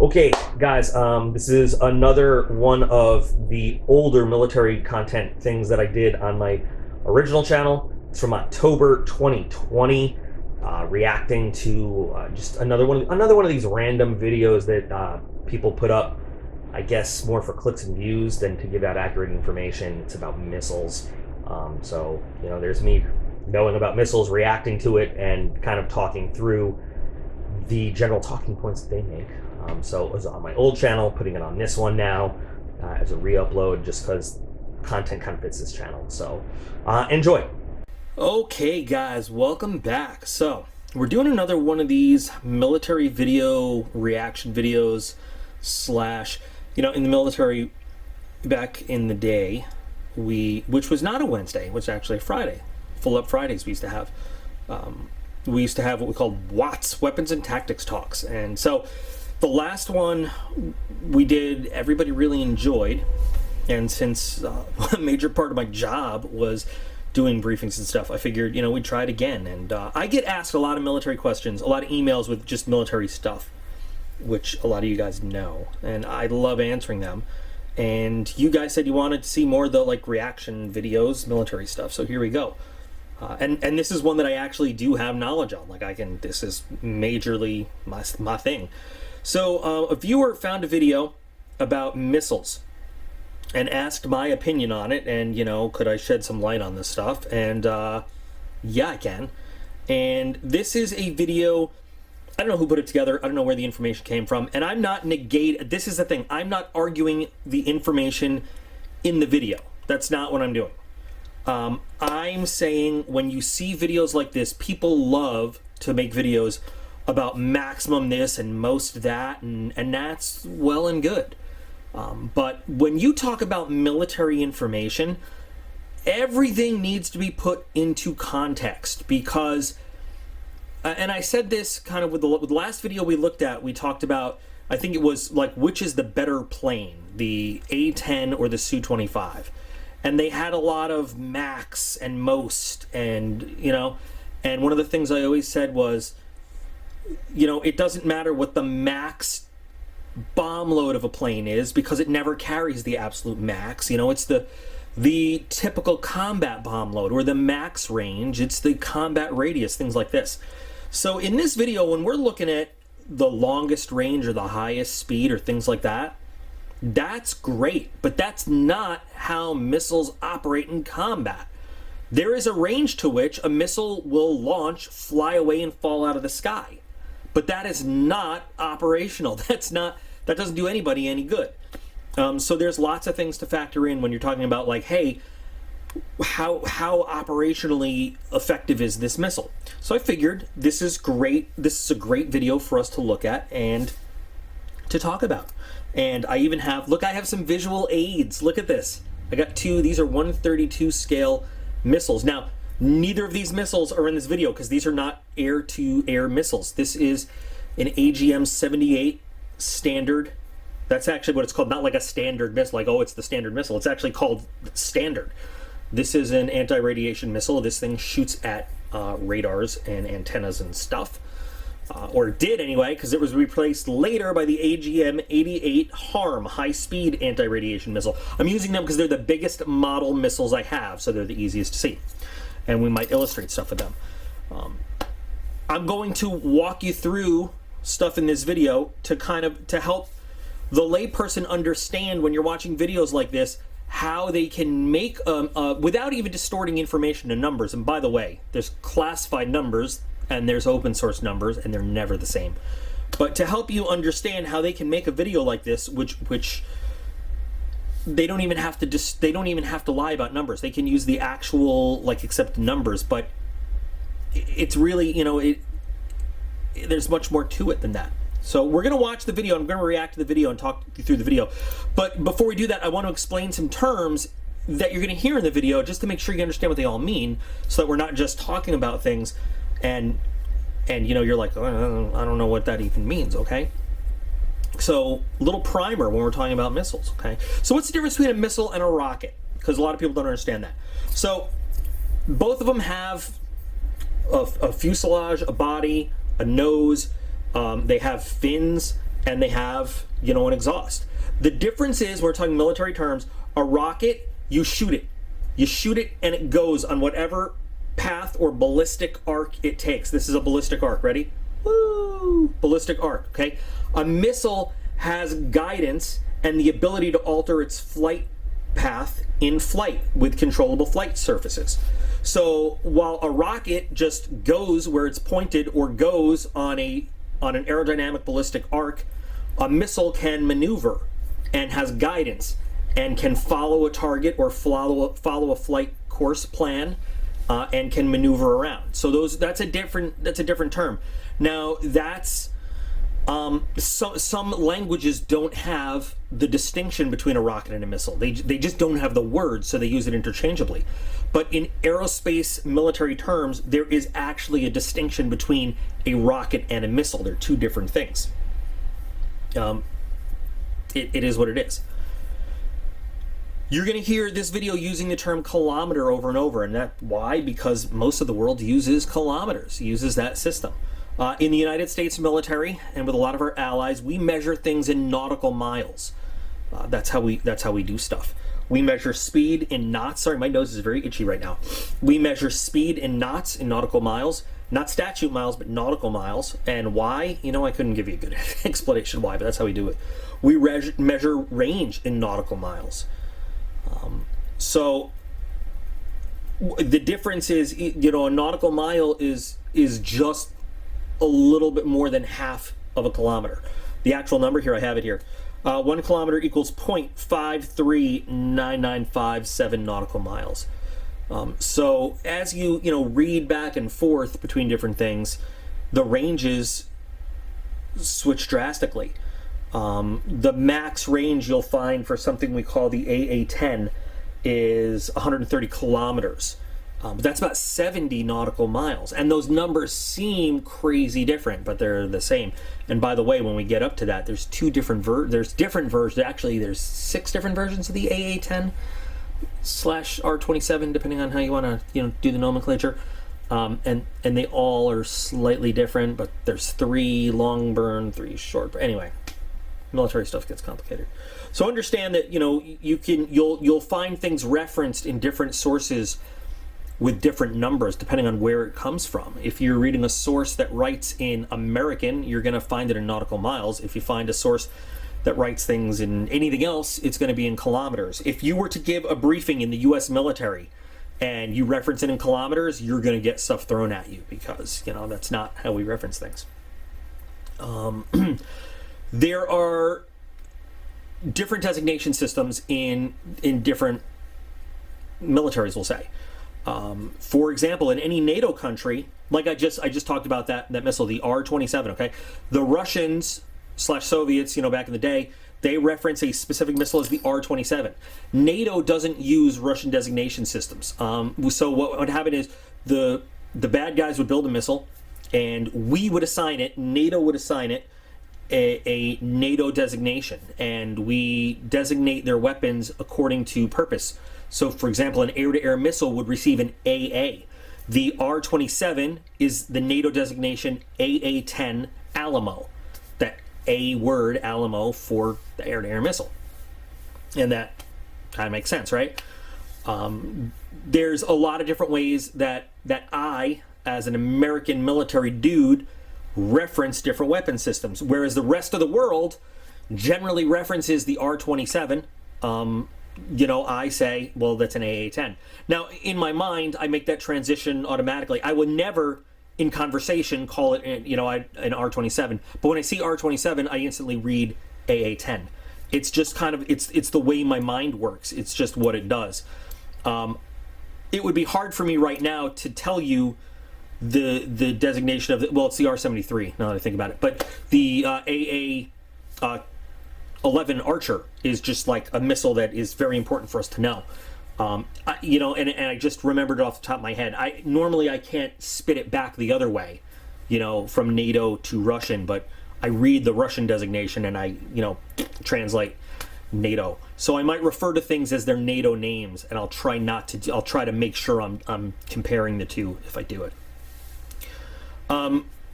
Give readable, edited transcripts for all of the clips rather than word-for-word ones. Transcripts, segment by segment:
Okay, guys, this is another one of the older military content things that I did on my original channel. It's from October 2020, reacting to just another one of these random videos that people put up. I guess more for clicks and views than to give out accurate information. It's about missiles. So there's me knowing about missiles, reacting to it, and kind of talking through the general talking points that they make. So it was on my old channel, putting it on this one now as a re-upload, just because content kind of fits this channel. So enjoy. Okay, guys, welcome back. So we're doing another one of these military video reaction videos slash, in the military back in the day, which was not a Wednesday, it was actually a Friday. Full Up Fridays we used to have. We used to have what we called WATS, Weapons and Tactics Talks. And so the last one we did, everybody really enjoyed. And since a major part of my job was doing briefings and stuff, I figured, we'd try it again. And I get asked a lot of military questions, a lot of emails with just military stuff, which a lot of you guys know. And I love answering them. And you guys said you wanted to see more of the reaction videos, military stuff. So here we go. And this is one that I actually do have knowledge on. This is majorly my thing. So a viewer found a video about missiles and asked my opinion on it, and could I shed some light on this stuff? And yeah, I can. And this is a video, I don't know who put it together, I don't know where the information came from, and I'm not this is the thing, I'm not arguing the information in the video. That's not what I'm doing. I'm saying when you see videos like this, people love to make videos about maximum this and most that, and that's well and good. But when you talk about military information, everything needs to be put into context, because, and I said this kind of with the last video we looked at, we talked about, I think it was which is the better plane, the A-10 or the Su-25. And they had a lot of max and most, and and one of the things I always said was, it doesn't matter what the max bomb load of a plane is, because it never carries the absolute max. It's the typical combat bomb load, or the max range, it's the combat radius, things like this. So in this video, when we're looking at the longest range or the highest speed or things like that, that's great, but that's not how missiles operate in combat. There is a range to which a missile will launch, fly away, and fall out of the sky. But that is not operational. That doesn't do anybody any good. So there's lots of things to factor in when you're talking about hey, how operationally effective is this missile? So I figured this is great. This is a great video for us to look at and to talk about. And I even have, I have some visual aids. Look at this. I got two. These are 132 scale missiles. Now, neither of these missiles are in this video because these are not air-to-air missiles. This is an AGM-78 standard. That's actually what it's called. Not like a standard missile, it's the standard missile. It's actually called standard. This is an anti-radiation missile. This thing shoots at radars and antennas and stuff. Or did anyway, because it was replaced later by the AGM-88 HARM, high-speed anti-radiation missile. I'm using them because they're the biggest model missiles I have, so they're the easiest to see. And we might illustrate stuff with them. I'm going to walk you through stuff in this video to help the layperson understand, when you're watching videos like this, how they can make, without even distorting information to numbers. And by the way, there's classified numbers, and there's open source numbers, and they're never the same. But to help you understand how they can make a video like this, which they don't even have to lie about numbers. They can use the actual accepted numbers, but it's really, there's much more to it than that. So we're gonna watch the video. I'm gonna react to the video and talk you through the video. But before we do that, I want to explain some terms that you're gonna hear in the video, just to make sure you understand what they all mean, so that we're not just talking about things and you're like, oh, I don't know what that even means, okay? So, little primer when we're talking about missiles, okay? So what's the difference between a missile and a rocket? Because a lot of people don't understand that. So, both of them have a fuselage, a body, a nose, they have fins, and they have, you know, an exhaust. The difference is, we're talking military terms, a rocket, you shoot it. You shoot it and it goes on whatever path or ballistic arc it takes. This is a ballistic arc, ready? Woo! Ballistic arc, okay? A missile has guidance and the ability to alter its flight path in flight with controllable flight surfaces. So while a rocket just goes where it's pointed or goes on an aerodynamic ballistic arc, a missile can maneuver and has guidance and can follow a target or follow a flight course plan, and can maneuver around. So that's a different term. Now that's some languages don't have the distinction between a rocket and a missile. They just don't have the words, so they use it interchangeably. But in aerospace military terms, there is actually a distinction between a rocket and a missile. They're two different things. It is what it is. You're going to hear this video using the term kilometer over and over, and that's why? Because most of the world uses kilometers, uses that system. In the United States military, and with a lot of our allies, we measure things in nautical miles. That's how we do stuff. We measure speed in knots. Sorry, my nose is very itchy right now. We measure speed in knots in nautical miles, not statute miles, but nautical miles. And why? You know, I couldn't give you a good explanation why, but that's how we do it. We measure range in nautical miles. So the difference is, you know, a nautical mile is just a little bit more than half of a kilometer. The actual number here, I have it here. 1 kilometer equals 0.539957 nautical miles. So as you read back and forth between different things, the ranges switch drastically. The max range you'll find for something we call the AA-10 is 130 kilometers. But that's about 70 nautical miles. And those numbers seem crazy different, but they're the same. And by the way, when we get up to that, there's different versions. Actually, there's 6 different versions of the AA-10 / R27, depending on how you want to do the nomenclature. And they all are slightly different, but there's 3 long burn, 3 short burn. Anyway, military stuff gets complicated. So understand that you'll find things referenced in different sources with different numbers depending on where it comes from. If you're reading a source that writes in American, you're going to find it in nautical miles. If you find a source that writes things in anything else, it's going to be in kilometers. If you were to give a briefing in the U.S. military and you reference it in kilometers, you're going to get stuff thrown at you because that's not how we reference things. There are different designation systems in different militaries, we'll say. For example, in any NATO country, like I just talked about that missile, the R-27, okay? The Russians / Soviets, back in the day, they reference a specific missile as the R-27. NATO doesn't use Russian designation systems. So what would happen is the bad guys would build a missile, and we would assign it, NATO would assign it, a NATO designation, and we designate their weapons according to purpose. So, for example, an air-to-air missile would receive an AA. The R-27 is the NATO designation AA-10 Alamo. That A word, Alamo, for the air-to-air missile. And that kind of makes sense, right? There's a lot of different ways that I, as an American military dude, reference different weapon systems, whereas the rest of the world generally references the R-27. I say, well, that's an AA-10. Now, in my mind, I make that transition automatically. I would never, in conversation, call it, an R-27. But when I see R-27, I instantly read AA-10. It's just kind of, it's the way my mind works. It's just what it does. It would be hard for me right now to tell you the designation of it's the R-73, now that I think about it. But the AA-11 Archer is just like a missile that is very important for us to know. And I just remembered it off the top of my head. Normally I can't spit it back the other way, from NATO to Russian, but I read the Russian designation and I, translate NATO. So I might refer to things as their NATO names, and I'll try to make sure I'm comparing the two if I do it.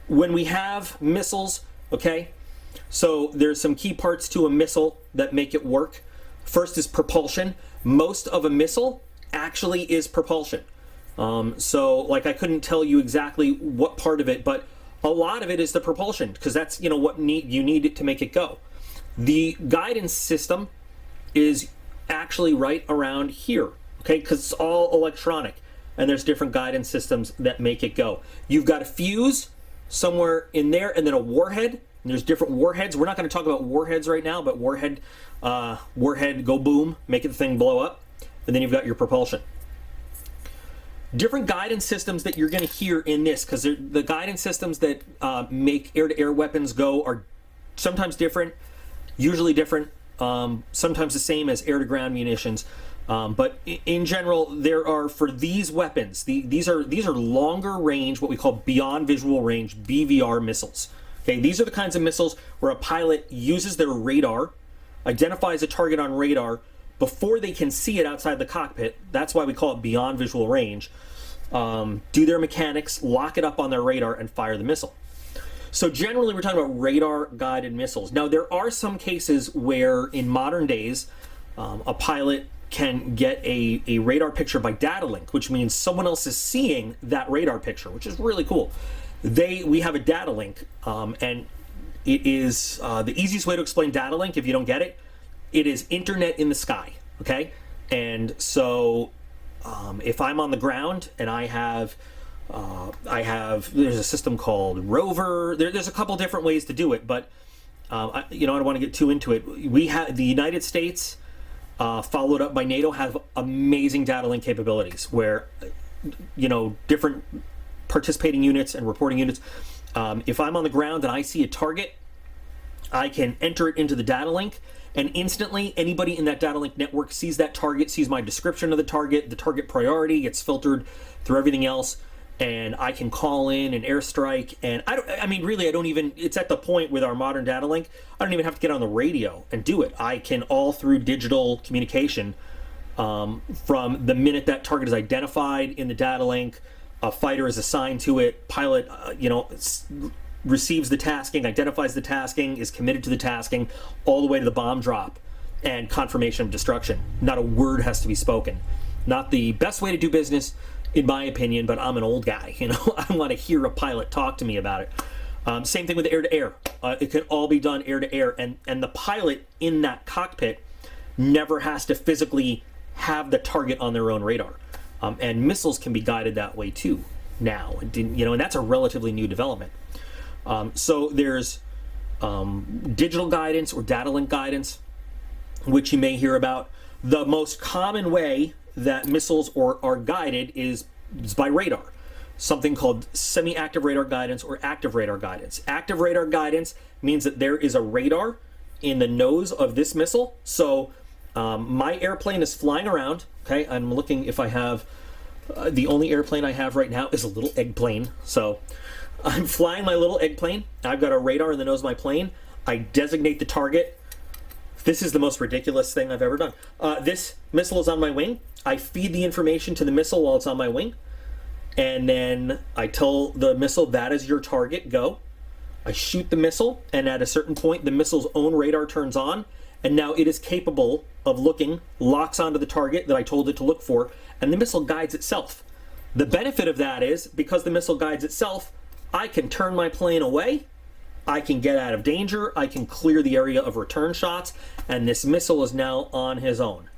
When we have missiles, okay, So there's some key parts to a missile that make it work. First is propulsion. Most of a missile actually is propulsion. So like I couldn't tell you exactly what part of it, but a lot of it is the propulsion, because that's, you know, what you need it to make it go. The guidance system is actually right around here, okay, because it's all electronic, and there's different guidance systems that make it go. You've got a fuse somewhere in there, and then a warhead, and there's different warheads. We're not going to talk about warheads right now, but warhead go boom, make the thing blow up, and then you've got your propulsion. Different guidance systems that you're going to hear in this, because the guidance systems that make air-to-air weapons go are sometimes different, usually different, sometimes the same as air-to-ground munitions. But in general, there are, for these weapons, these are longer range, what we call beyond visual range, BVR missiles. Okay, these are the kinds of missiles where a pilot uses their radar, identifies a target on radar before they can see it outside the cockpit. That's why we call it beyond visual range. Do their mechanics, lock it up on their radar, and fire the missile. So generally, we're talking about radar-guided missiles. Now, there are some cases where, in modern days, a pilot can get a radar picture by data link, which means someone else is seeing that radar picture, which is really cool. We have a data link, and it is the easiest way to explain data link, if you don't get it, it is internet in the sky, okay? And so if I'm on the ground and I have there's a system called Rover. There's a couple different ways to do it, but I don't want to get too into it. We have the United States, followed up by NATO, have amazing data link capabilities where, different participating units and reporting units. If I'm on the ground and I see a target, I can enter it into the data link, and instantly anybody in that data link network sees that target, sees my description of the target priority gets filtered through everything else, and I can call in an airstrike. And it's at the point with our modern data link, I don't even have to get on the radio and do it. I can, all through digital communication, from the minute that target is identified in the data link, a fighter is assigned to it, pilot, receives the tasking, identifies the tasking, is committed to the tasking, all the way to the bomb drop and confirmation of destruction. Not a word has to be spoken. Not the best way to do business, in my opinion, but I'm an old guy, I want to hear a pilot talk to me about it. Same thing with air-to-air. It can all be done air-to-air, and the pilot in that cockpit never has to physically have the target on their own radar. And missiles can be guided that way too now, and that's a relatively new development. So there's digital guidance or data link guidance, which you may hear about. The most common way that missiles are guided is by radar, something called semi-active radar guidance or active radar guidance. Active radar guidance means that there is a radar in the nose of this missile. So my airplane is flying around. Okay, I'm looking if I have, the only airplane I have right now is a little egg plane. So I'm flying my little egg plane. I've got a radar in the nose of my plane. I designate the target. This is the most ridiculous thing I've ever done. This missile is on my wing. I feed the information to the missile while it's on my wing. And then I tell the missile, that is your target, go. I shoot the missile, and at a certain point, the missile's own radar turns on, and now it is capable of looking, locks onto the target that I told it to look for, and the missile guides itself. The benefit of that is, because the missile guides itself, I can turn my plane away, I can get out of danger, I can clear the area of return shots, and this missile is now on his own.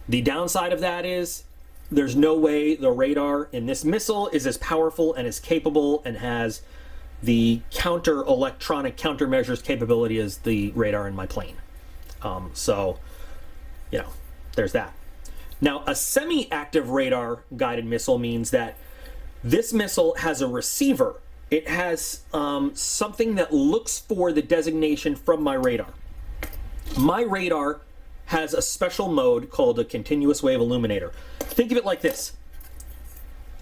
The downside of that is there's no way the radar in this missile is as powerful and as capable and has the electronic countermeasures capability as the radar in my plane. There's that. Now, a semi-active radar guided missile means that this missile has a receiver. It has something that looks for the designation from my radar. My radar has a special mode called a continuous wave illuminator. Think of it like this.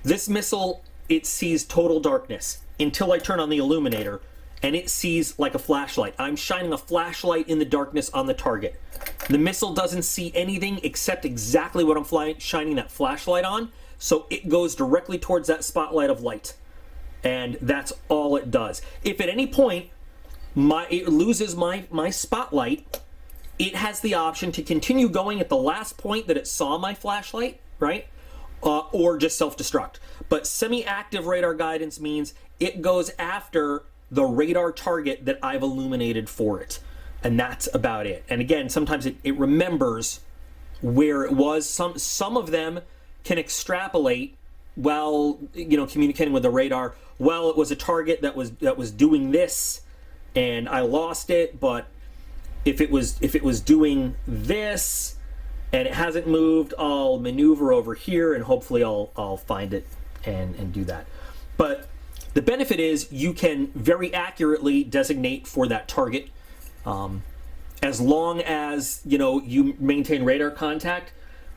This missile, it sees total darkness until I turn on the illuminator, and it sees like a flashlight. I'm shining a flashlight in the darkness on the target. The missile doesn't see anything except exactly what I'm shining that flashlight on, so it goes directly towards that spotlight of light. And that's all it does. If at any point it loses my spotlight, it has the option to continue going at the last point that it saw my flashlight, right? Or just self-destruct. But semi-active radar guidance means it goes after the radar target that I've illuminated for it. And that's about it. And again, sometimes it remembers where it was. Some of them can extrapolate while, you know, communicating with the radar. Well, it was a target that was doing this and I lost it, but if it was doing this and it hasn't moved, I'll maneuver over here and hopefully I'll find it and do that. But the benefit is you can very accurately designate for that target. As long as, you know, you maintain radar contact,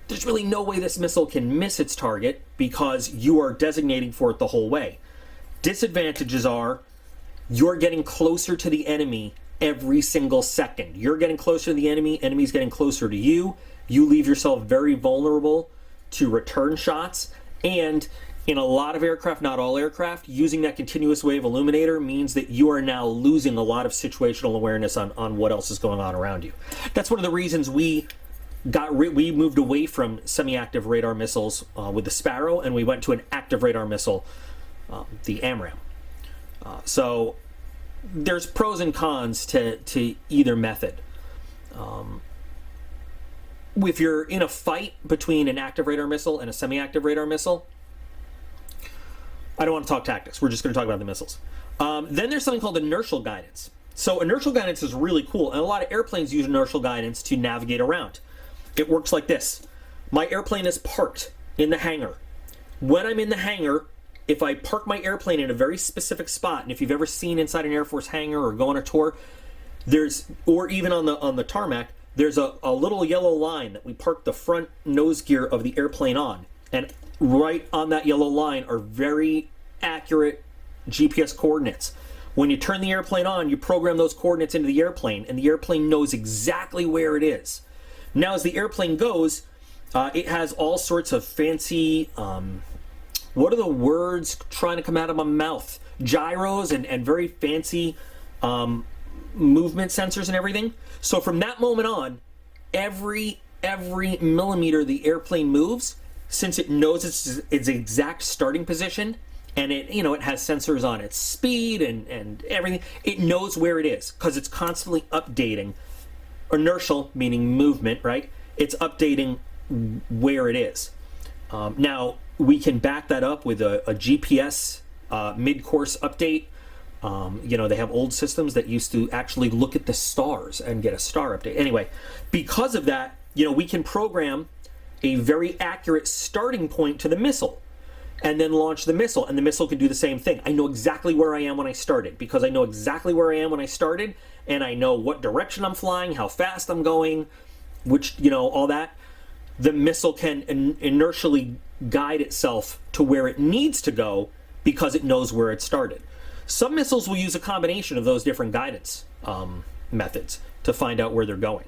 there's really no way this missile can miss its target because you are designating for it the whole way. Disadvantages are you're getting closer to the enemy every single second. You're getting closer to the enemy's getting closer to you. You leave yourself very vulnerable to return shots. And in a lot of aircraft, not all aircraft, using that continuous wave illuminator means that you are now losing a lot of situational awareness on what else is going on around you. That's one of the reasons we moved away from semi-active radar missiles with the Sparrow, and we went to an active radar missile, the AMRAAM. So there's pros and cons to either method. If you're in a fight between an active radar missile and a semi-active radar missile, I don't want to talk tactics. We're just going to talk about the missiles. Then there's something called inertial guidance. So inertial guidance is really cool, and a lot of airplanes use inertial guidance to navigate around. It works like this. My airplane is parked in the hangar. When I'm in the hangar, if I park my airplane in a very specific spot, and if you've ever seen inside an Air Force hangar or go on a tour, or even on the tarmac, there's a little yellow line that we park the front nose gear of the airplane on. And right on that yellow line are very accurate GPS coordinates. When you turn the airplane on, you program those coordinates into the airplane, and the airplane knows exactly where it is. Now, as the airplane goes, it has all sorts of fancy, what are the words trying to come out of my mouth? Gyros and very fancy movement sensors and everything. So from that moment on, every millimeter the airplane moves, since it knows its exact starting position, and it has sensors on its speed and everything, it knows where it is because it's constantly updating. Inertial, meaning movement, right? It's updating where it is. Now, we can back that up with a GPS mid-course update. They have old systems that used to actually look at the stars and get a star update. Anyway, because of that, we can program a very accurate starting point to the missile and then launch the missile, and the missile can do the same thing. I know exactly where I am when I started because I know exactly where I am when I started, and I know what direction I'm flying, how fast I'm going, which, all that. The missile can inertially guide itself to where it needs to go because it knows where it started. Some missiles will use a combination of those different guidance methods to find out where they're going.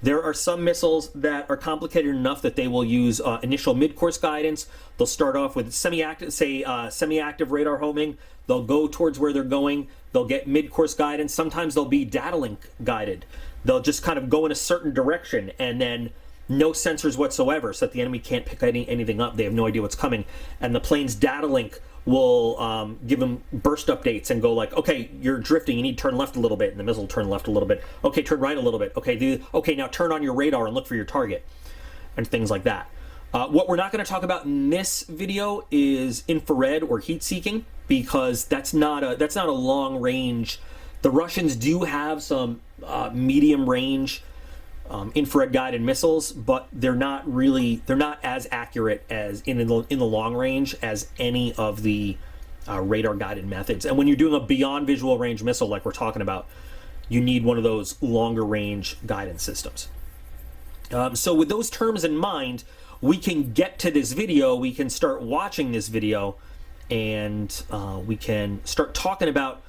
There are some missiles that are complicated enough that they will use initial mid-course guidance. They'll start off with semi-active radar homing. They'll go towards where they're going. They'll get mid-course guidance. Sometimes they'll be data link guided. They'll just kind of go in a certain direction and then no sensors whatsoever so that the enemy can't pick anything up. They have no idea what's coming. And the plane's data link will give them burst updates and go like, okay, you're drifting, you need to turn left a little bit, and the missile will turn left a little bit. Okay, turn right a little bit. Okay, now turn on your radar and look for your target, and things like that. What we're not going to talk about in this video is infrared or heat seeking, because that's not a long range. The Russians do have some medium range infrared guided missiles, but they're not as accurate as in the long range as any of the radar guided methods. And when you're doing a beyond visual range missile like we're talking about, you need one of those longer range guidance systems. So with those terms in mind, we can get to this video, we can start watching this video, and we can start talking about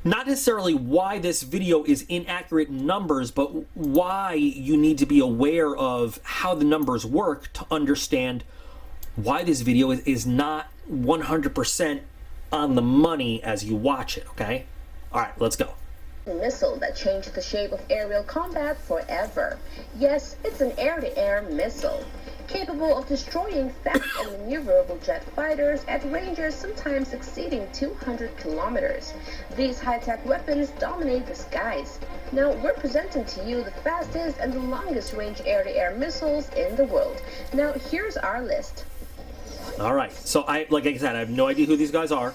not necessarily why this video is inaccurate in numbers, but why you need to be aware of how the numbers work to understand why this video is not 100% on the money as you watch it, okay? All right, let's go. missile that changed the shape of aerial combat forever. Yes, it's an air-to-air missile, capable of destroying fast and maneuverable jet fighters at ranges sometimes exceeding 200 kilometers. These high-tech weapons dominate the skies. Now, we're presenting to you the fastest and the longest range air-to-air missiles in the world. Now, here's our list. All right. So like I said, I have no idea who these guys are.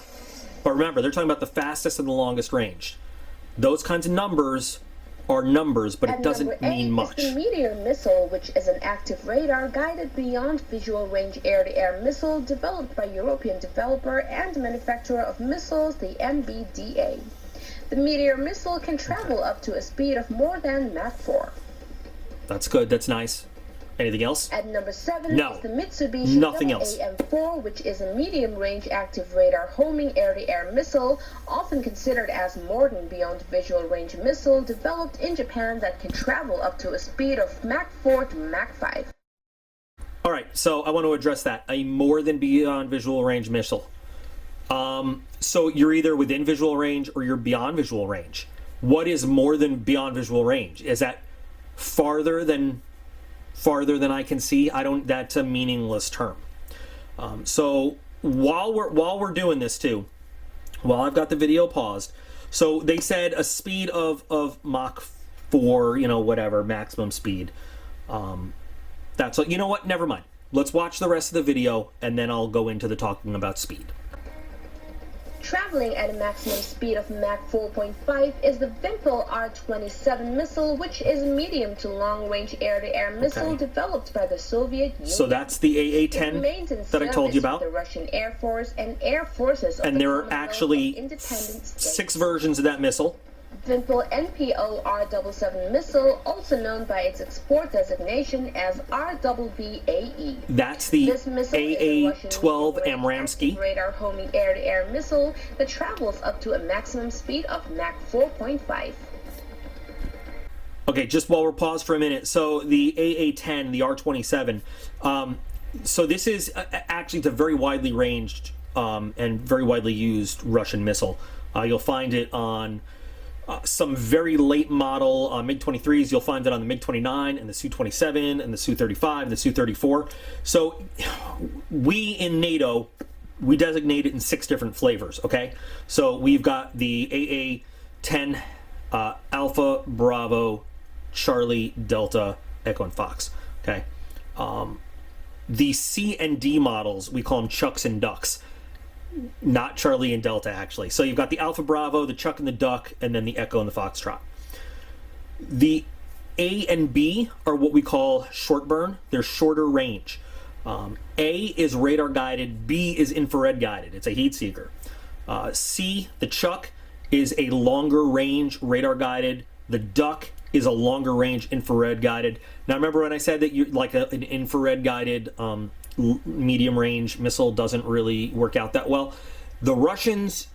But remember, they're talking about the fastest and the longest range. Those kinds of numbers are numbers, but it doesn't mean much. Is the Meteor missile, which is an active radar-guided beyond visual range air-to-air missile developed by European developer and manufacturer of missiles, the MBDA. The Meteor missile can travel up to a speed of more than Mach 4. That's good. That's nice. Anything else? At number 7 No. is the Mitsubishi Nothing else. AM4, which is a medium-range active radar homing air-to-air missile, often considered as modern beyond visual range missile, developed in Japan that can travel up to a speed of Mach 4 to Mach 5. All right, so I want to address that. A more than beyond visual range missile. So you're either within visual range or you're beyond visual range. What is more than beyond visual range? Is that farther than I can see? That's a meaningless term. So while we're doing this too, while I've got the video paused, so they said a speed of Mach 4, whatever, maximum speed. That's you know what? Never mind. Let's watch the rest of the video and then I'll go into the talking about speed. Traveling at a maximum speed of Mach 4.5 is the Vimpel R-27 missile, which is a medium to long-range air-to-air missile developed by the Soviet Union. So that's the AA-10 that I told you about. The Russian Air Force and Air Forces of and the there are Commonwealth actually of Independent States. 6 versions of that missile. Vimpel NPO R-77 missile, also known by its export designation as RWBAE. That's the This missile is a Russian AA-12 medium-range Amramsky. radar homing air-to-air missile that travels up to a maximum speed of Mach 4.5. Okay, just while we're paused for a minute. So the AA-10, the R-27, so this is actually the very widely ranged and very widely used Russian missile. You'll find it on some very late model MiG-23s. You'll find it on the MiG-29 and the Su-27 and the Su-35 and the Su-34. So we in NATO, we designate it in 6 different flavors, okay? So we've got the AA-10 Alpha, Bravo, Charlie, Delta, Echo, and Fox, okay? The C and D models, we call them Chucks and Ducks. Not Charlie and Delta, actually. So you've got the Alpha Bravo, the Chuck and the Duck, and then the Echo and the Foxtrot. The A and B are what we call short burn. They're shorter range. A is radar guided, B is infrared guided. It's a heat seeker. C, the Chuck, is a longer range radar guided. The Duck is a longer range infrared guided. Now remember when I said that you like an infrared guided medium range missile doesn't really work out that well? The Russians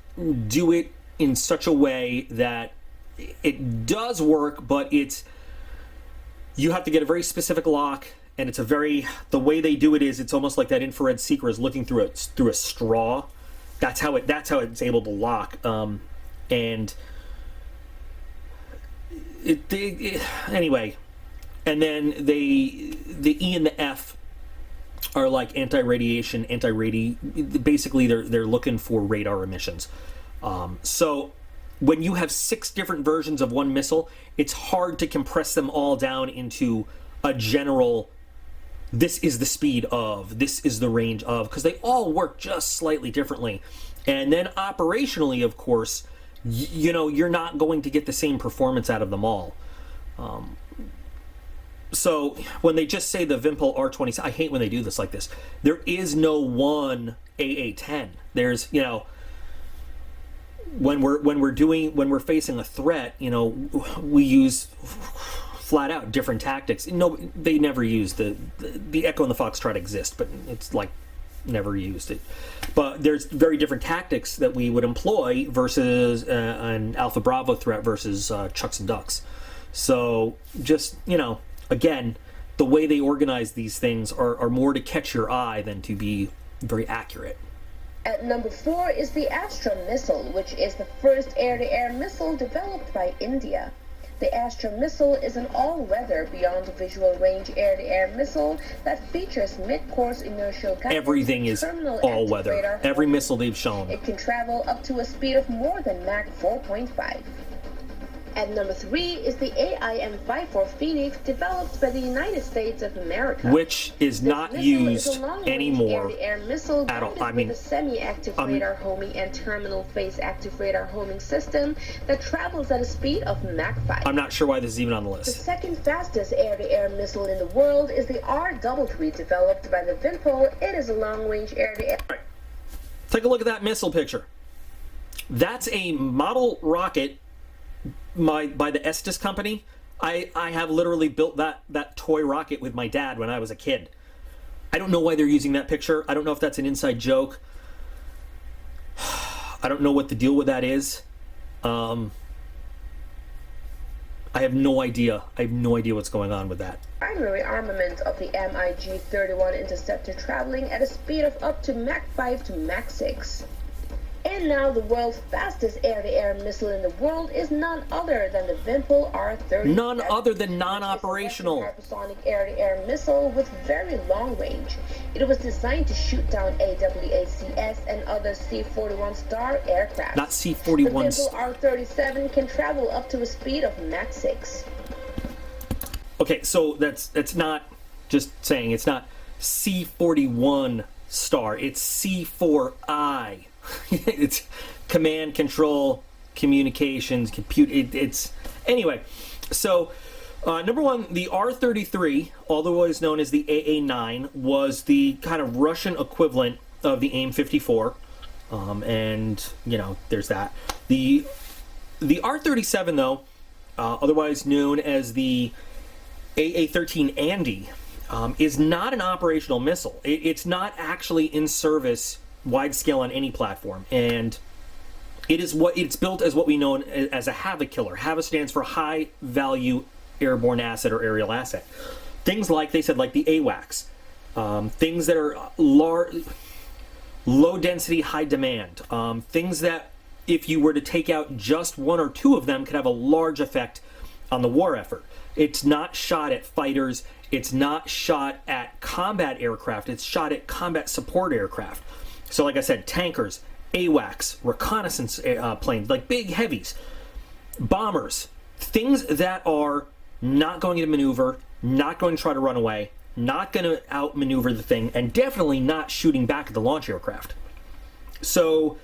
do it in such a way that it does work, but you have to get a very specific lock, and the way they do it is it's almost like that infrared seeker is looking through a straw. That's how it's able to lock, and anyway. And then the E and the F are like anti-radiation, basically they're looking for radar emissions. So when you have 6 different versions of one missile, it's hard to compress them all down into a general, this is the speed of, this is the range of, because they all work just slightly differently. And then operationally, of course, you're not going to get the same performance out of them all. So when they just say the Vimpel R-27, I hate when they do this like this. There is no one AA-10. There's, when we're facing a threat, we use flat out different tactics. No, they never use the Echo and the Foxtrot exist, but it's like never used it. But there's very different tactics that we would employ versus an Alpha Bravo threat versus Chucks and Ducks. So just, again, the way they organize these things are more to catch your eye than to be very accurate. At number 4 is the Astra missile, which is the first air-to-air missile developed by India. The Astra missile is an all-weather, beyond visual range air-to-air missile that features mid-course inertial guidance. Everything is terminal all-weather. active radar Every homing. missile they've shown. It can travel up to a speed of more than Mach 4.5. At number 3 is the AIM-54 Phoenix, developed by the United States of America. Which is This not missile used is a long-range anymore air-to-air missile at all. guided I mean, with a semi-active radar homing and terminal phase active radar homing system that travels at a speed of Mach 5. I'm not sure why this is even on the The list. second fastest air-to-air missile in the world is the R-33, developed by the Vinpol. It is a long-range air-to-air. Take a look at that missile picture. That's a model rocket by the Estes company. I have literally built that toy rocket with my dad when I was a kid. I don't know why they're using that picture. I don't know if that's an inside joke. I don't know what the deal with that is. I have no idea. I have no idea what's going on with that. Primary armament of the MiG-31 interceptor, traveling at a speed of up to Mach 5 to Mach 6. And now the world's fastest air-to-air missile in the world is none other than the Vinpol R-30. None other than non-operational. Hypersonic air-to-air missile with very long range. It was designed to shoot down AWACS and other C-41 Star aircraft. Not The C-41. Vinpol R-37 can travel up to a speed of Mach 6. Okay, so that's not just saying it's not C-41 Star. It's C-4I. It's command, control, communications, compute. It's anyway. So number one, the R-33, otherwise known as the AA-9, was the kind of Russian equivalent of the AIM-54, and you know there's that. The R-37 though, otherwise known as the AA-13 Andy, is not an operational missile. It's not actually in service wide scale on any platform, and it's built as what we know as a HAVA killer. HAVA stands for high value airborne asset or aerial asset. Things like they said, like the AWACS, things that are low density, high demand, things that if you were to take out just one or two of them could have a large effect on the war effort. It's not shot at fighters, it's not shot at combat aircraft, it's shot at combat support aircraft. So like I said, tankers, AWACS, reconnaissance planes, like big heavies, bombers, things that are not going to maneuver, not going to try to run away, not going to outmaneuver the thing, and definitely not shooting back at the launch aircraft. So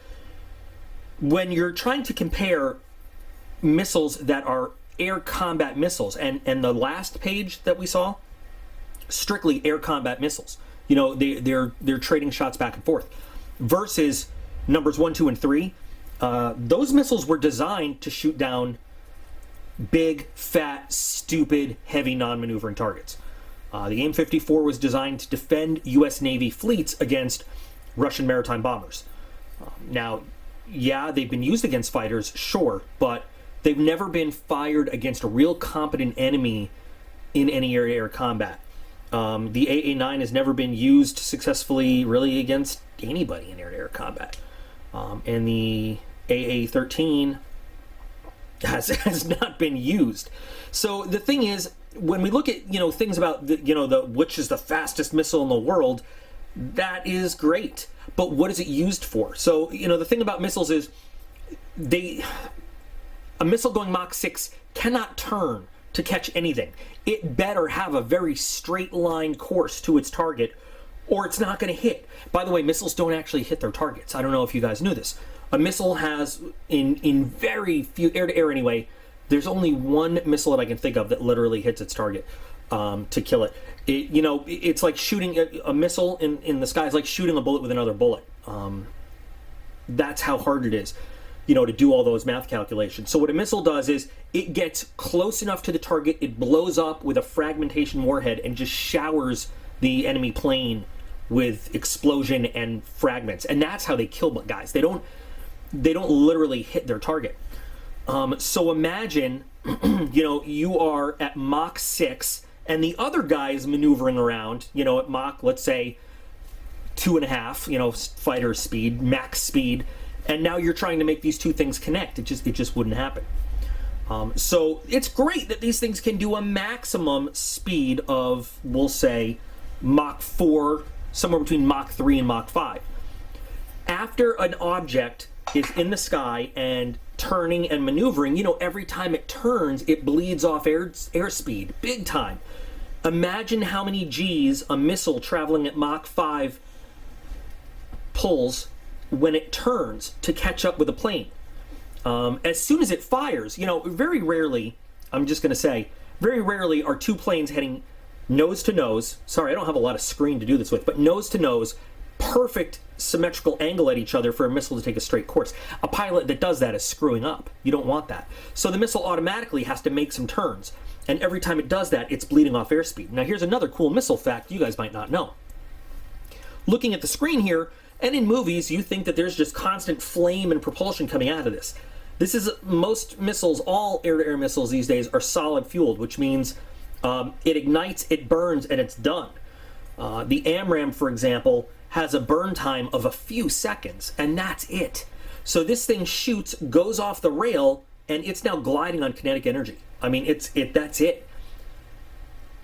when you're trying to compare missiles that are air combat missiles, and the last page that we saw, strictly air combat missiles, you know, they're trading shots back and forth, versus numbers 1, 2, and 3. Those missiles were designed to shoot down big, fat, stupid, heavy, non-maneuvering targets. The AIM-54 was designed to defend U.S. Navy fleets against Russian maritime bombers. Now, yeah, they've been used against fighters, sure, but they've never been fired against a real competent enemy in any air-to-air combat. The AA-9 has never been used successfully really against anybody in air-to-air combat. And the AA-13 has not been used. So the thing is, when we look at, you know, things about the which is the fastest missile in the world, that is great. But what is it used for? So, you know, the thing about missiles is a missile going Mach 6 cannot turn to catch anything. It better have a very straight line course to its target, or it's not going to hit. By the way, missiles don't actually hit their targets. I don't know if you guys knew this. A missile has, in very few, air-to-air anyway, there's only one missile that I can think of that literally hits its target to kill it. It's like shooting a missile in the sky. It's like shooting a bullet with another bullet. That's how hard it is, you know, to do all those math calculations. So what a missile does is it gets close enough to the target, it blows up with a fragmentation warhead and just showers the enemy plane with explosion and fragments. And that's how they kill guys. They don't literally hit their target. So imagine, you know, you are at Mach 6 and the other guy is maneuvering around, you know, at Mach, let's say, 2.5, fighter speed, max speed, and now you're trying to make these two things connect. It just wouldn't happen. So it's great that these things can do a maximum speed of, we'll say, Mach 4, somewhere between Mach 3 and Mach 5. After an object is in the sky and turning and maneuvering, every time it turns, it bleeds off airspeed, big time. Imagine how many G's a missile traveling at Mach 5 pulls when it turns to catch up with a plane. As soon as it fires, very rarely, I'm just going to say, very rarely are two planes heading nose to nose. Sorry, I don't have a lot of screen to do this with, but nose to nose, perfect symmetrical angle at each other for a missile to take a straight course. A pilot that does that is screwing up. You don't want that. So the missile automatically has to make some turns. And every time it does that, it's bleeding off airspeed. Now here's another cool missile fact you guys might not know. Looking at the screen here, and in movies, you think that there's just constant flame and propulsion coming out of this. This is, most missiles, all air-to-air missiles these days are solid fueled, which means it ignites, it burns, and it's done. The AMRAAM, for example, has a burn time of a few seconds, and that's it. So this thing shoots, goes off the rail, and it's now gliding on kinetic energy. I mean, that's it.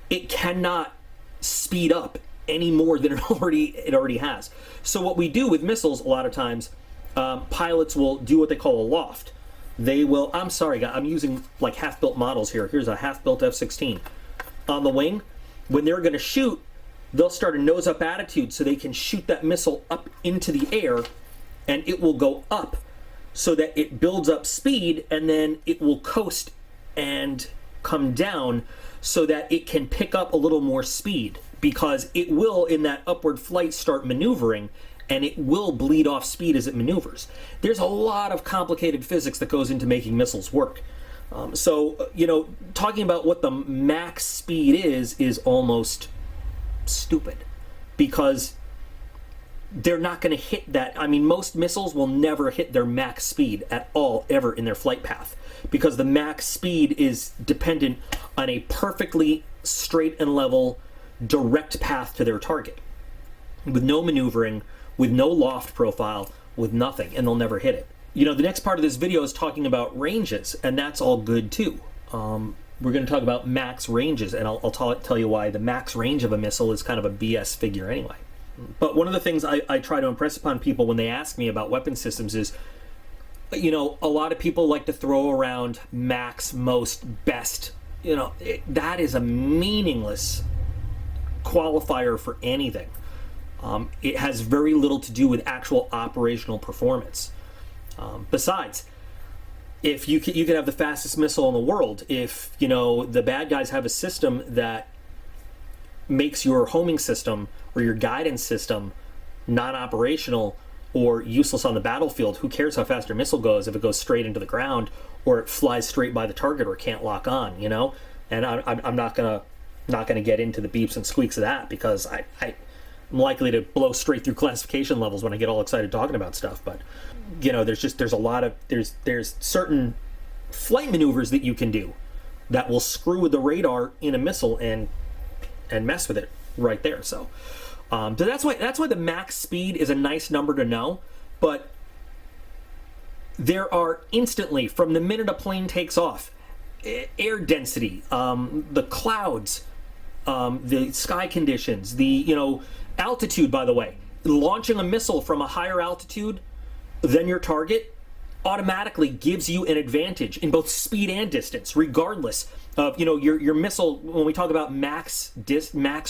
It cannot speed up any more than it already has. So what we do with missiles, a lot of times, pilots will do what they call a loft. They will, I'm sorry, guys, I'm using like half-built models here. Here's a half-built F-16. On the wing, when they're going to shoot, they'll start a nose-up attitude so they can shoot that missile up into the air, and it will go up so that it builds up speed, and then it will coast and come down so that it can pick up a little more speed, because it will, in that upward flight, start maneuvering, and it will bleed off speed as it maneuvers. There's a lot of complicated physics that goes into making missiles work. So, talking about what the max speed is almost stupid, because they're not going to hit that. I mean, most missiles will never hit their max speed at all, ever, in their flight path, because the max speed is dependent on a perfectly straight and level direct path to their target, with no maneuvering, with no loft profile, with nothing, and they'll never hit it. The next part of this video is talking about ranges, and that's all good too. We're going to talk about max ranges, and I'll tell you why the max range of a missile is kind of a BS figure anyway. But one of the things I try to impress upon people when they ask me about weapon systems is, a lot of people like to throw around max, most, best. That is a meaningless qualifier for anything. It has very little to do with actual operational performance. Besides, if you could have the fastest missile in the world, if the bad guys have a system that makes your homing system or your guidance system non-operational or useless on the battlefield, who cares how fast your missile goes if it goes straight into the ground or it flies straight by the target or can't lock on, And I'm not gonna get into the beeps and squeaks of that, because I'm likely to blow straight through classification levels when I get all excited talking about stuff. But there's certain flight maneuvers that you can do that will screw with the radar in a missile and mess with it right there. So that's why the max speed is a nice number to know. But there are instantly, from the minute a plane takes off, air density, the clouds, the sky conditions, the altitude. By the way, launching a missile from a higher altitude than your target automatically gives you an advantage in both speed and distance, regardless of your missile. When we talk about max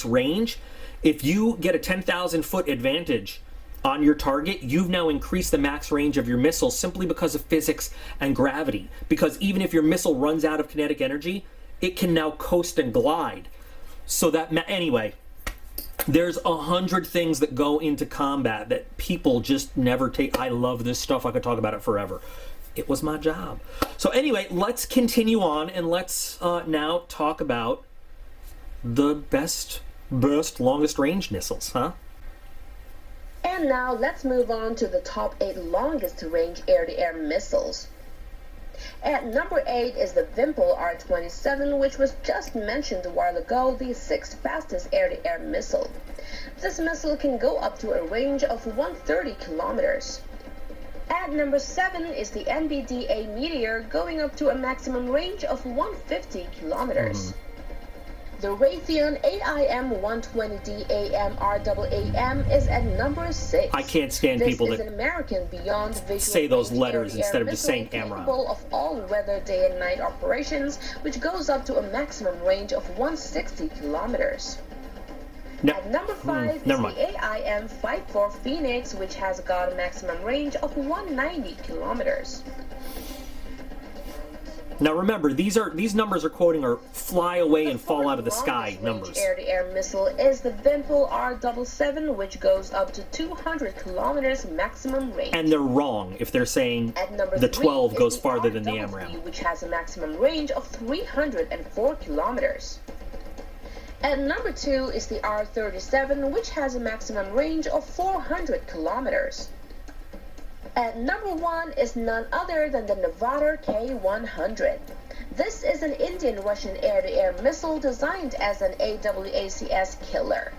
range, if you get a 10,000 foot advantage on your target, you've now increased the max range of your missile simply because of physics and gravity. Because even if your missile runs out of kinetic energy, it can now coast and glide. So that, anyway, there's 100 things that go into combat that people just never take. I love this stuff. I could talk about it forever. It was my job. So anyway, let's continue on, and let's now talk about the best, longest range missiles, huh? And now let's move on to the top 8 longest range air-to-air missiles. At number 8 is the Vimpel R-27, which was just mentioned a while ago, the 6th fastest air-to-air missile. This missile can go up to a range of 130 kilometers. At number 7 is the NBDA Meteor, going up to a maximum range of 150 kilometers. The Raytheon AIM-120D AMRAAM is at number 6. I can't stand people This that is an American beyond visual say those range letters air-to-air instead of just saying missile AMRAAM. capable of all-weather day and night operations, which goes up to a maximum range of 160 kilometers. At number 5 is never mind. the AIM-54 Phoenix, which has got a maximum range of 190 kilometers. Now remember, these numbers are quoting are fly away and fall out of the fourth sky longest numbers. range air-to-air missile is the Vimpel R-77, which goes up to 200 kilometers maximum range. And they're wrong if they're saying At number the 3 12 is goes the farther than the RWB, AMRAAM. which has a maximum range of 304 kilometers. At number 2 is the R-37, which has a maximum range of 400 kilometers. At number 1 is none other than the Nevada K-100. This is an Indian-Russian air-to-air missile designed as an AWACS killer.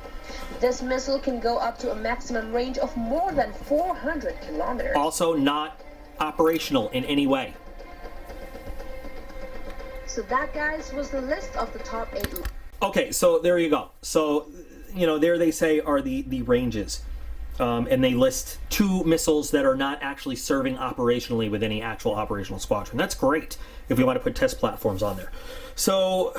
This missile can go up to a maximum range of more than 400 kilometers. Also not operational in any way. So that, guys, was the list of the top 8. Okay, so there you go. So, there they say are the ranges. And they list 2 missiles that are not actually serving operationally with any actual operational squadron. That's great if we want to put test platforms on there. So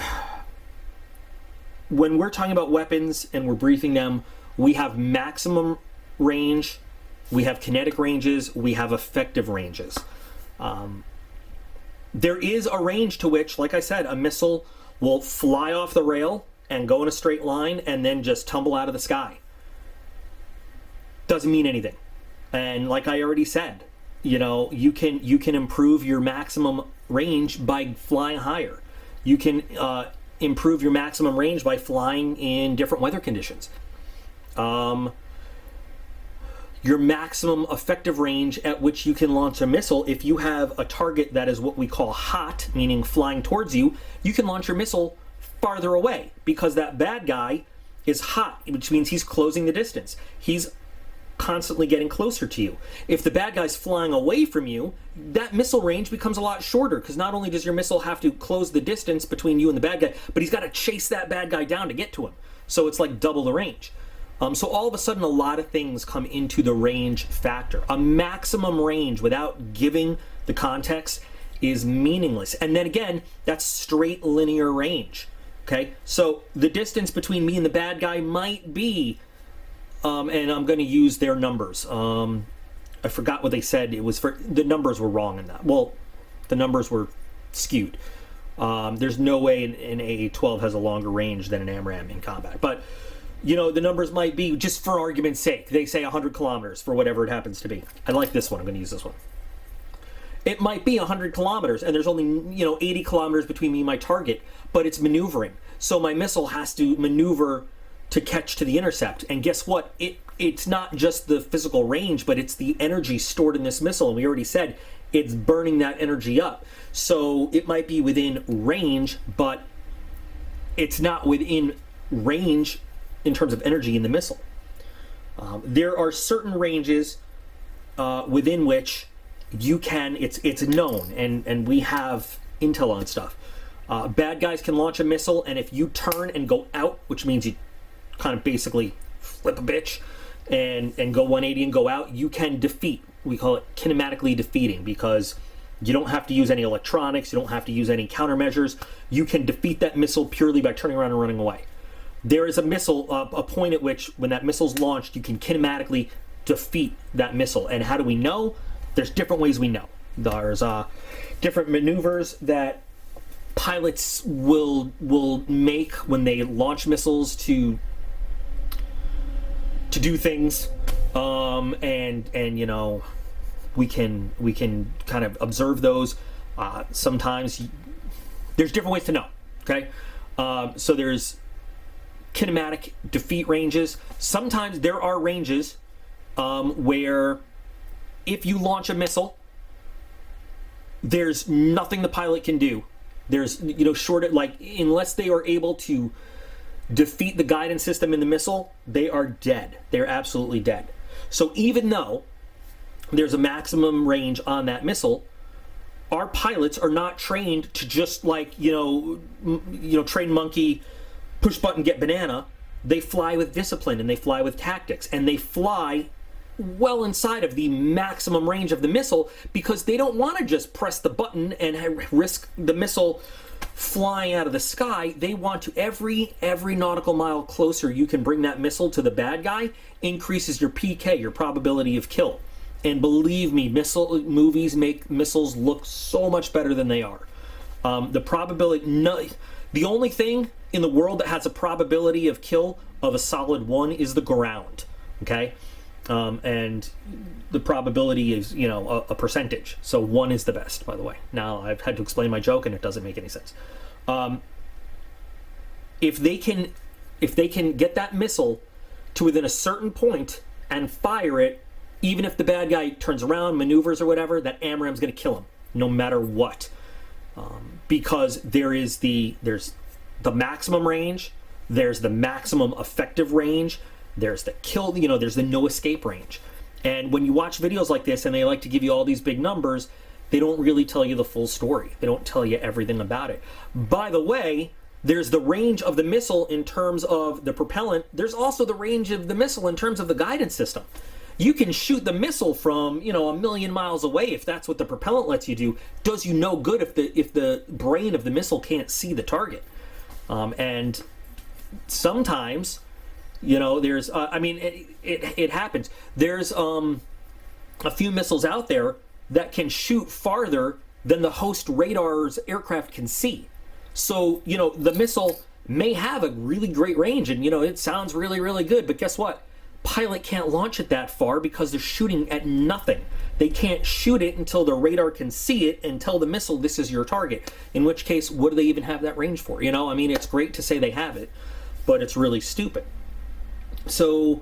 when we're talking about weapons and we're briefing them, we have maximum range, we have kinetic ranges, we have effective ranges. There is a range to which, like I said, a missile will fly off the rail and go in a straight line and then just tumble out of the sky. Doesn't mean anything. And like I already said, you can improve your maximum range by flying higher. You can improve your maximum range by flying in different weather conditions. Your maximum effective range at which you can launch a missile, if you have a target that is what we call hot, meaning flying towards you, you can launch your missile farther away because that bad guy is hot, which means he's closing the distance. He's constantly getting closer to you. If the bad guy's flying away from you, that missile range becomes a lot shorter because not only does your missile have to close the distance between you and the bad guy, but he's got to chase that bad guy down to get to him. So it's like double the range. So all of a sudden, a lot of things come into the range factor. A maximum range without giving the context is meaningless. And then again, that's straight linear range. Okay, so the distance between me and the bad guy might be and I'm going to use their numbers. I forgot what they said. It was for the numbers were wrong in that. Well, the numbers were skewed. There's no way an AA-12 has a longer range than an AMRAAM in combat. But the numbers might be, just for argument's sake, they say 100 kilometers for whatever it happens to be. I like this one. I'm going to use this one. It might be 100 kilometers, and there's only 80 kilometers between me and my target, but it's maneuvering. So my missile has to maneuver to catch to the intercept. And guess what? It's not just the physical range, but it's the energy stored in this missile. And we already said it's burning that energy up. So it might be within range, but it's not within range in terms of energy in the missile. There are certain ranges within which you can, it's known, and we have intel on stuff. Bad guys can launch a missile, and if you turn and go out, which means you kind of basically flip a bitch and go 180 and go out, you can defeat. We call it kinematically defeating because you don't have to use any electronics, you don't have to use any countermeasures. You can defeat that missile purely by turning around and running away. There is a missile, a point at which when that missile's launched, you can kinematically defeat that missile. And how do we know? There's different ways we know. There's different maneuvers that pilots will make when they launch missiles to do things, and we can kind of observe those. Sometimes there's different ways to know. Okay, so there's kinematic defeat ranges. Sometimes there are ranges where if you launch a missile there's nothing the pilot can do. There's, unless they are able to defeat the guidance system in the missile, they are dead. They're absolutely dead. So even though there's a maximum range on that missile, our pilots are not trained to just train monkey, push button, get banana. They fly with discipline, and they fly with tactics, and they fly well inside of the maximum range of the missile, because they don't want to just press the button and risk the missile flying out of the sky. They want to, every nautical mile closer you can bring that missile to the bad guy increases your PK, your probability of kill. And believe me, missile movies make missiles look so much better than they are. The only thing in the world that has a probability of kill of a solid 1 is the ground. Okay. And the probability is, a percentage. So 1 is the best, by the way. Now, I've had to explain my joke, and it doesn't make any sense. If they can get that missile to within a certain point and fire it, even if the bad guy turns around, maneuvers or whatever, that AMRAAM's going to kill him, no matter what. Because there's the maximum range, there's the maximum effective range, there's the kill, there's the no escape range. And when you watch videos like this and they like to give you all these big numbers, they don't really tell you the full story. They don't tell you everything about it. By the way, there's the range of the missile in terms of the propellant. There's also the range of the missile in terms of the guidance system. You can shoot the missile from, 1,000,000 miles away if that's what the propellant lets you do. Does you no good if the brain of the missile can't see the target. And sometimes, there's, it happens. There's a few missiles out there that can shoot farther than the host radar's aircraft can see. So, the missile may have a really great range and, it sounds really, really good, but guess what? Pilot can't launch it that far because they're shooting at nothing. They can't shoot it until the radar can see it and tell the missile this is your target. In which case, what do they even have that range for? It's great to say they have it, but it's really stupid. So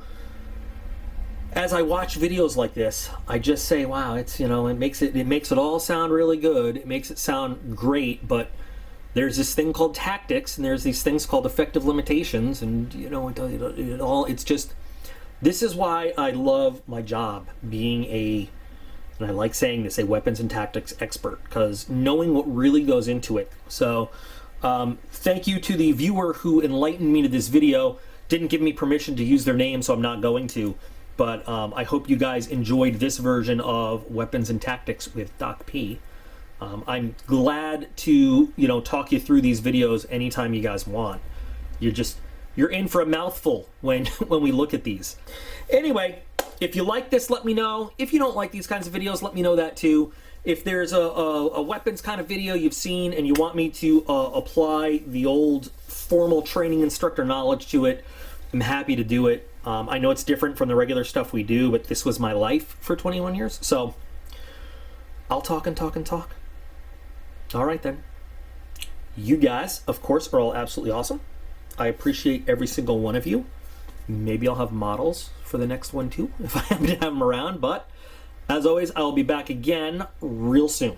as I watch videos like this, I just say, wow, it's, it makes it all sound really good. It makes it sound great, but there's this thing called tactics, and there's these things called effective limitations, and it's just, this is why I love my job, being and I like saying this, a weapons and tactics expert, because knowing what really goes into it. So thank you to the viewer who enlightened me to this video. Didn't give me permission to use their name, so I'm not going to. But I hope you guys enjoyed this version of Weapons and Tactics with Doc P. I'm glad to, talk you through these videos anytime you guys want. You're in for a mouthful when we look at these. Anyway, if you like this, let me know. If you don't like these kinds of videos, let me know that too. If there's a weapons kind of video you've seen and you want me to apply the old formal training instructor knowledge to it, I'm happy to do it. I know it's different from the regular stuff we do, but this was my life for 21 years. So I'll talk and talk and talk. All right then. You guys, of course, are all absolutely awesome. I appreciate every single one of you. Maybe I'll have models for the next one too, if I happen to have them around. But as always, I'll be back again real soon.